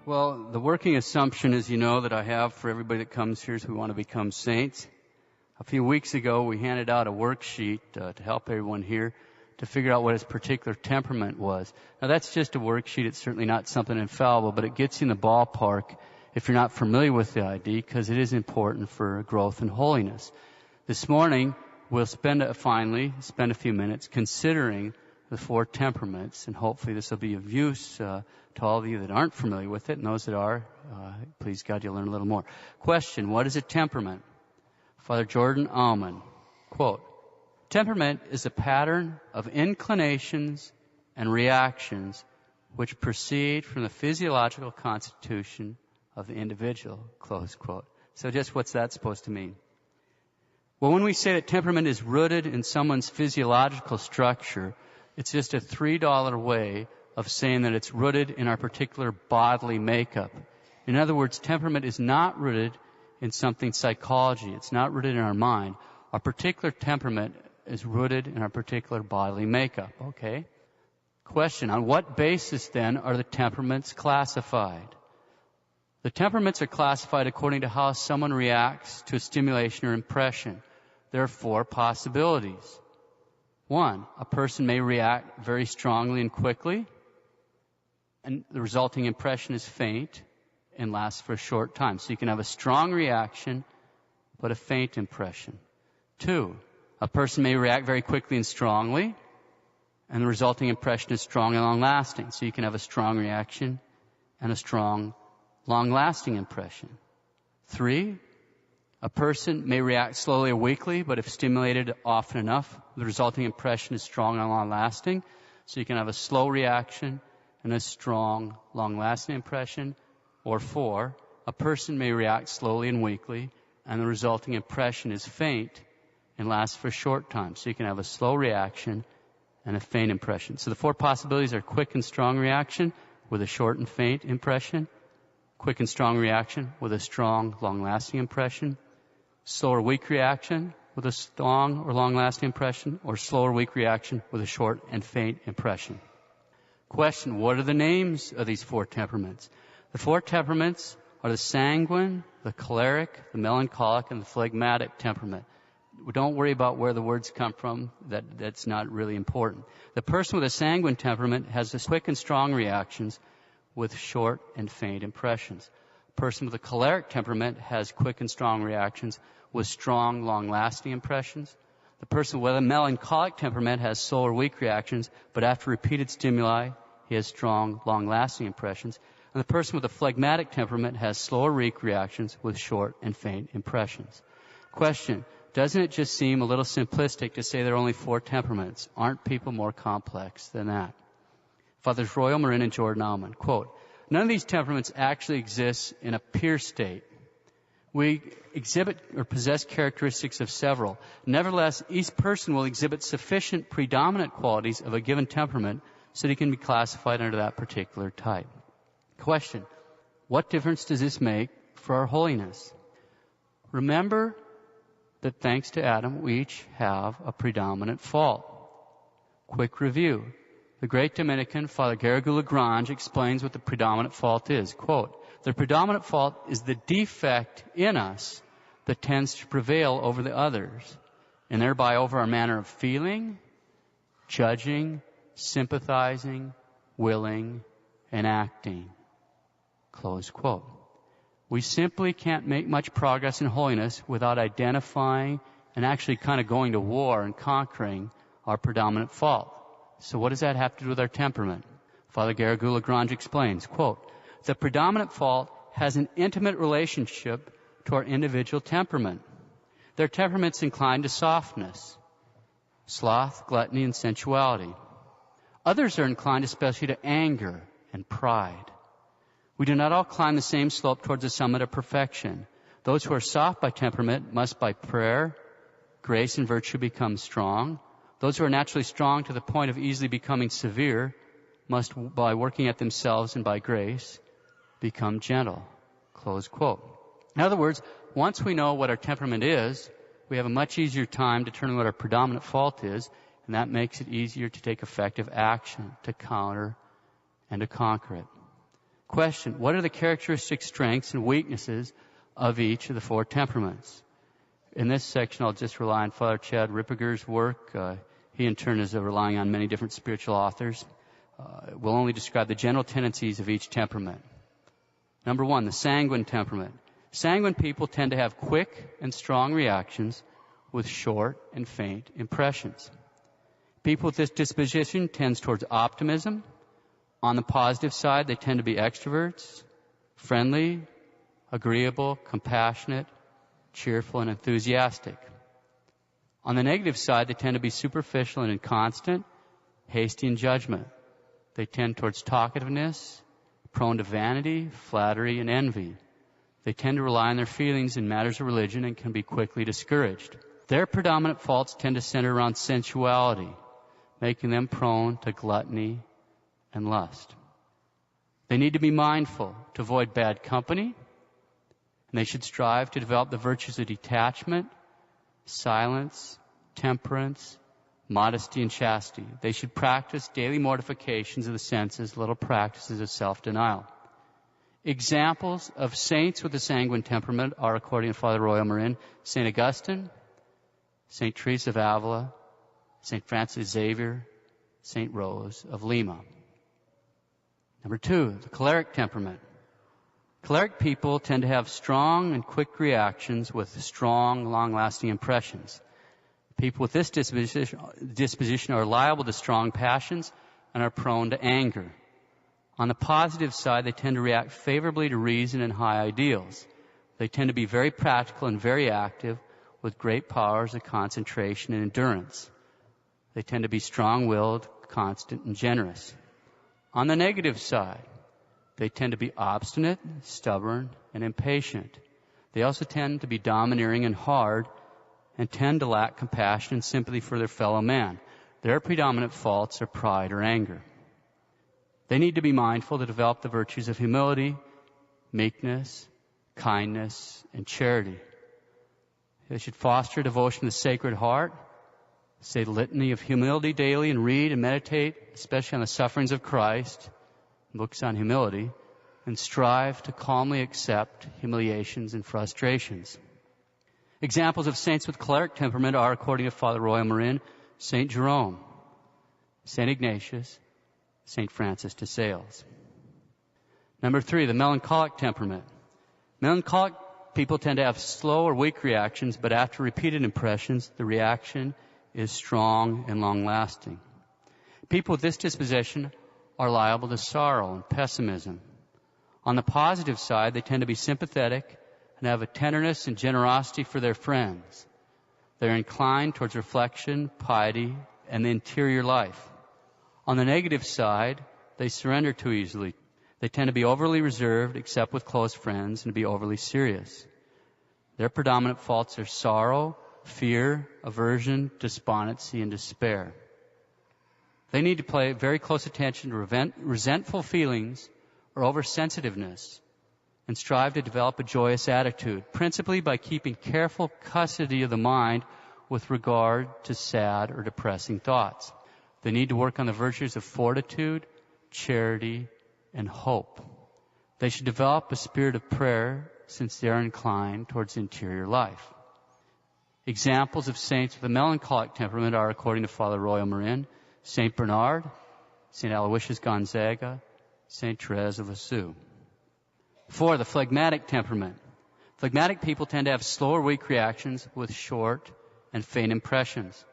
Well, the working assumption, as you know, that I have for everybody that comes here is we want to become saints. A few weeks ago, we handed out a worksheet to help everyone here to figure out what his particular temperament was. Now, that's just a worksheet. It's certainly not something infallible, but it gets you in the ballpark if you're not familiar with the ID, because it is important for growth and holiness. This morning, we'll spend a few minutes considering the 4 temperaments, and hopefully this will be of use to all of you that aren't familiar with it, and those that are, please God, you'll learn a little more. Question, what is a temperament? Father Jordan Allman, quote, temperament is a pattern of inclinations and reactions which proceed from the physiological constitution of the individual, close quote. So just what's that supposed to mean? Well, when we say that temperament is rooted in someone's physiological structure, it's just a $3 way of saying that it's rooted in our particular bodily makeup. In other words, temperament is not rooted in something psychology. It's not rooted in our mind. Our particular temperament is rooted in our particular bodily makeup, okay? Question, on what basis then are the temperaments classified? The temperaments are classified according to how someone reacts to a stimulation or impression. There are 4 possibilities. 1, a person may react very strongly and quickly, and the resulting impression is faint and lasts for a short time. So you can have a strong reaction, but a faint impression. 2, a person may react very quickly and strongly, and the resulting impression is strong and long-lasting. So you can have a strong reaction and a strong, long-lasting impression. 3, a person may react slowly or weakly, but if stimulated often enough, the resulting impression is strong and long-lasting. So you can have a slow reaction and a strong, long-lasting impression. Or 4, a person may react slowly and weakly, and the resulting impression is faint and lasts for a short time. So you can have a slow reaction and a faint impression. So the 4 possibilities are quick and strong reaction with a short and faint impression, quick and strong reaction with a strong, long-lasting impression, slow or weak reaction with a strong or long-lasting impression, or slow or weak reaction with a short and faint impression. Question, what are the names of these 4 temperaments? The 4 temperaments are the sanguine, the choleric, the melancholic, and the phlegmatic temperament. Don't worry about where the words come from. That's not really important. The person with a sanguine temperament has this quick and strong reactions with short and faint impressions. A person with a choleric temperament has quick and strong reactions with strong, long-lasting impressions. The person with a melancholic temperament has slow or weak reactions, but after repeated stimuli, he has strong, long-lasting impressions. And the person with a phlegmatic temperament has slow or weak reactions with short and faint impressions. Question, doesn't it just seem a little simplistic to say there are only 4 temperaments? Aren't people more complex than that? Fathers Royal, Marin, and Jordan Allman, quote, none of these temperaments actually exist in a pure state. We exhibit or possess characteristics of several. Nevertheless, each person will exhibit sufficient predominant qualities of a given temperament so that he can be classified under that particular type. Question, what difference does this make for our holiness? Remember that thanks to Adam, we each have a predominant fault. Quick review. The great Dominican, Father Garrigou-Lagrange, explains what the predominant fault is. Quote, the predominant fault is the defect in us that tends to prevail over the others, and thereby over our manner of feeling, judging, sympathizing, willing, and acting. Close quote. We simply can't make much progress in holiness without identifying and actually kind of going to war and conquering our predominant fault. So what does that have to do with our temperament? Father Garrigou-Lagrange explains, quote, the predominant fault has an intimate relationship to our individual temperament. Their temperament's inclined to softness, sloth, gluttony, and sensuality. Others are inclined especially to anger and pride. We do not all climb the same slope towards the summit of perfection. Those who are soft by temperament must by prayer, grace, and virtue become strong. Those who are naturally strong to the point of easily becoming severe must, by working at themselves and by grace, become gentle. Close quote. In other words, once we know what our temperament is, we have a much easier time determining what our predominant fault is, and that makes it easier to take effective action, to counter, and to conquer it. Question, what are the characteristic strengths and weaknesses of each of the four temperaments? In this section, I'll just rely on Father Chad Ripperger's work. He, in turn, is relying on many different spiritual authors. We'll only describe the general tendencies of each temperament. Number one, the sanguine temperament. Sanguine people tend to have quick and strong reactions with short and faint impressions. People with this disposition tends towards optimism. On the positive side, they tend to be extroverts, friendly, agreeable, compassionate, cheerful, and enthusiastic. On the negative side, they tend to be superficial and inconstant, hasty in judgment. They tend towards talkativeness, prone to vanity, flattery, and envy. They tend to rely on their feelings in matters of religion and can be quickly discouraged. Their predominant faults tend to center around sensuality, making them prone to gluttony and lust. They need to be mindful to avoid bad company, and they should strive to develop the virtues of detachment, silence, temperance, modesty, and chastity. They should practice daily mortifications of the senses, little practices of self-denial. Examples of saints with a sanguine temperament are, according to Father Royal Marin, St. Augustine, St. Teresa of Avila, St. Francis Xavier, St. Rose of Lima. Number two, the choleric temperament. Choleric people tend to have strong and quick reactions with strong, long-lasting impressions. People with this disposition are liable to strong passions and are prone to anger. On the positive side, they tend to react favorably to reason and high ideals. They tend to be very practical and very active with great powers of concentration and endurance. They tend to be strong-willed, constant, and generous. On the negative side, they tend to be obstinate, stubborn, and impatient. They also tend to be domineering and hard and tend to lack compassion and sympathy for their fellow man. Their predominant faults are pride or anger. They need to be mindful to develop the virtues of humility, meekness, kindness, and charity. They should foster devotion to the Sacred Heart, say the litany of humility daily, and read and meditate, especially on the sufferings of Christ, books on humility, and strive to calmly accept humiliations and frustrations. Examples of saints with choleric temperament are, according to Father Royal Marin, St. Jerome, St. Ignatius, St. Francis de Sales. Number three, the melancholic temperament. Melancholic people tend to have slow or weak reactions, but after repeated impressions, the reaction is strong and long-lasting. People with this disposition are liable to sorrow and pessimism. On the positive side, they tend to be sympathetic and have a tenderness and generosity for their friends. They're inclined towards reflection, piety, and the interior life. On the negative side, they surrender too easily. They tend to be overly reserved, except with close friends, and to be overly serious. Their predominant faults are sorrow, fear, aversion, despondency, and despair. They need to pay very close attention to resentful feelings or oversensitiveness and strive to develop a joyous attitude, principally by keeping careful custody of the mind with regard to sad or depressing thoughts. They need to work on the virtues of fortitude, charity, and hope. They should develop a spirit of prayer since they are inclined towards interior life. Examples of saints with a melancholic temperament are, according to Father Royal Marin, St. Bernard, St. Aloysius Gonzaga, St. Therese of Lisieux. 4. The phlegmatic temperament. Phlegmatic people tend to have slow or weak reactions with short and faint impressions.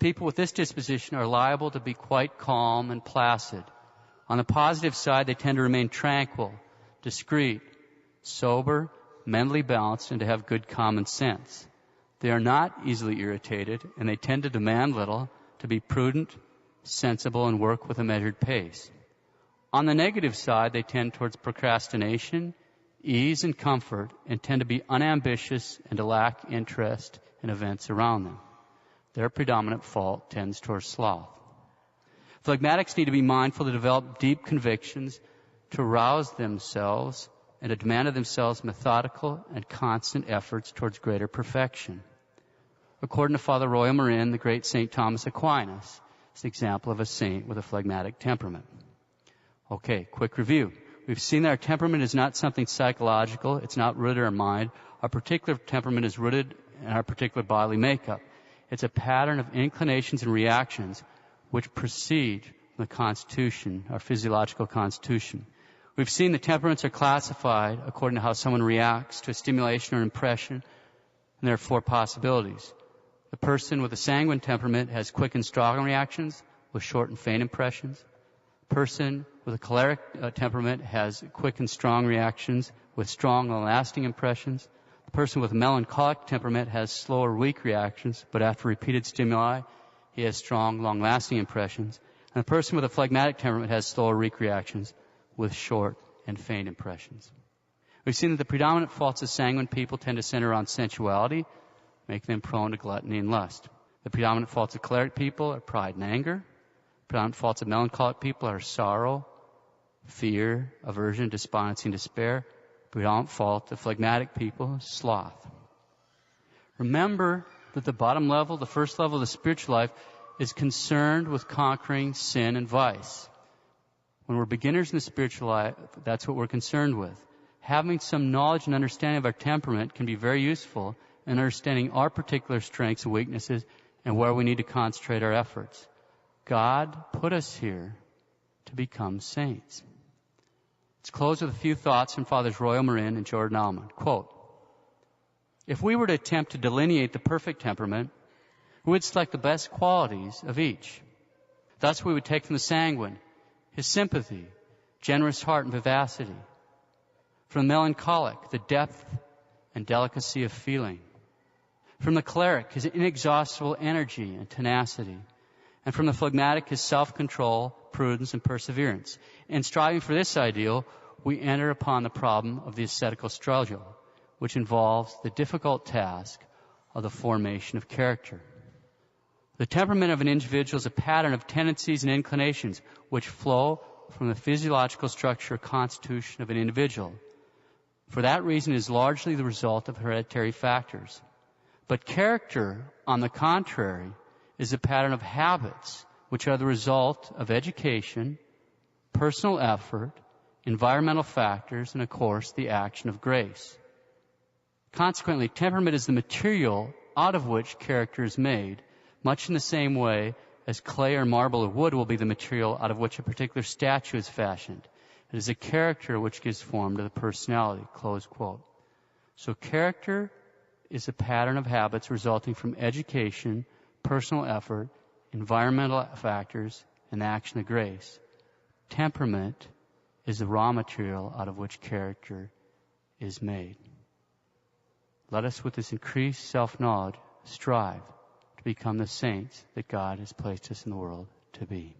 People with this disposition are liable to be quite calm and placid. On the positive side, they tend to remain tranquil, discreet, sober, mentally balanced, and to have good common sense. They are not easily irritated, and they tend to demand little, to be prudent, sensible, and work with a measured pace. On the negative side, they tend towards procrastination, ease, and comfort, and tend to be unambitious and to lack interest in events around them. Their predominant fault tends towards sloth. Phlegmatics need to be mindful to develop deep convictions, to rouse themselves, and to demand of themselves methodical and constant efforts towards greater perfection. According to Father Royal Marin, the great St. Thomas Aquinas is an example of a saint with a phlegmatic temperament. Okay, quick review. We've seen that our temperament is not something psychological. It's not rooted in our mind. Our particular temperament is rooted in our particular bodily makeup. It's a pattern of inclinations and reactions which proceed from the constitution, our physiological constitution. We've seen the temperaments are classified according to how someone reacts to a stimulation or impression, and there are 4 possibilities. The person with a sanguine temperament has quick and strong reactions with short and faint impressions. The person with a choleric temperament has quick and strong reactions with strong and lasting impressions. The person with a melancholic temperament has slower, weak reactions, but after repeated stimuli, he has strong, long-lasting impressions. And the person with a phlegmatic temperament has slower, weak reactions with short and faint impressions. We've seen that the predominant faults of sanguine people tend to center around sensuality, making them prone to gluttony and lust. The predominant faults of choleric people are pride and anger. The predominant faults of melancholic people are sorrow, fear, aversion, despondency, and despair. The predominant fault of phlegmatic people is sloth. Remember that the bottom level, the first level of the spiritual life, is concerned with conquering sin and vice. When we're beginners in the spiritual life, that's what we're concerned with. Having some knowledge and understanding of our temperament can be very useful in understanding our particular strengths and weaknesses and where we need to concentrate our efforts. God put us here to become saints. Let's close with a few thoughts from Fathers Royal Marin and Jordan Almond. Quote, if we were to attempt to delineate the perfect temperament, we would select the best qualities of each. Thus we would take from the sanguine his sympathy, generous heart, and vivacity. From the melancholic, the depth and delicacy of feeling. From the choleric, his inexhaustible energy and tenacity. And from the phlegmatic, his self-control, prudence, and perseverance. In striving for this ideal, we enter upon the problem of the ascetical struggle, which involves the difficult task of the formation of character. The temperament of an individual is a pattern of tendencies and inclinations which flow from the physiological structure or constitution of an individual. For that reason, it is largely the result of hereditary factors. But character, on the contrary, is a pattern of habits which are the result of education, personal effort, environmental factors, and, of course, the action of grace. Consequently, temperament is the material out of which character is made, much in the same way as clay or marble or wood will be the material out of which a particular statue is fashioned. It is a character which gives form to the personality. Close quote. So character is a pattern of habits resulting from education, personal effort, environmental factors, and action of grace. Temperament is the raw material out of which character is made. Let us, with this increased self-knowledge, strive to become the saints that God has placed us in the world to be.